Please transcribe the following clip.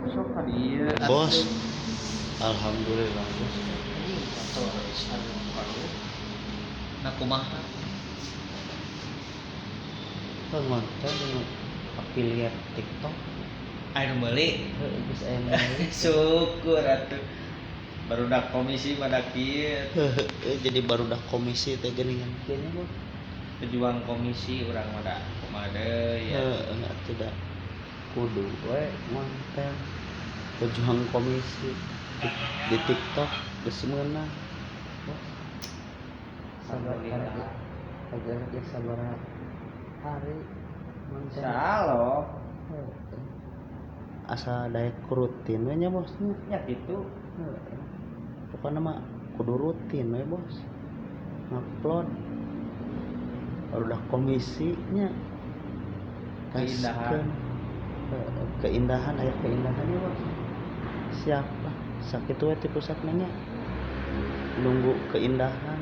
sok ka dieu Bos, alhamdulillah bos. anjing kantor anu baru na kumaha Pengonten affiliate TikTok. anu meuli Heuh geus aya meuli. syukur atuh barudak komisi pada kieu Jadi barudak komisi teh geuningan kieu nya bos. pejuang komisi urang mah kumaha deui ya Atuh da kudu we ngonten pejuang komisi di TikTok geus meunang. Bos. Alhamdulillah. Agar ge sabaraha hari ngonten. Salo Asa daek rutin we nya bos. nya kitu Pokoknya mah kudu rutin we bos ngupload barudak komisinya Keindahan. Keindahan aya keindahannya bos siapa sakitu we ti pusat nya nunggu keindahan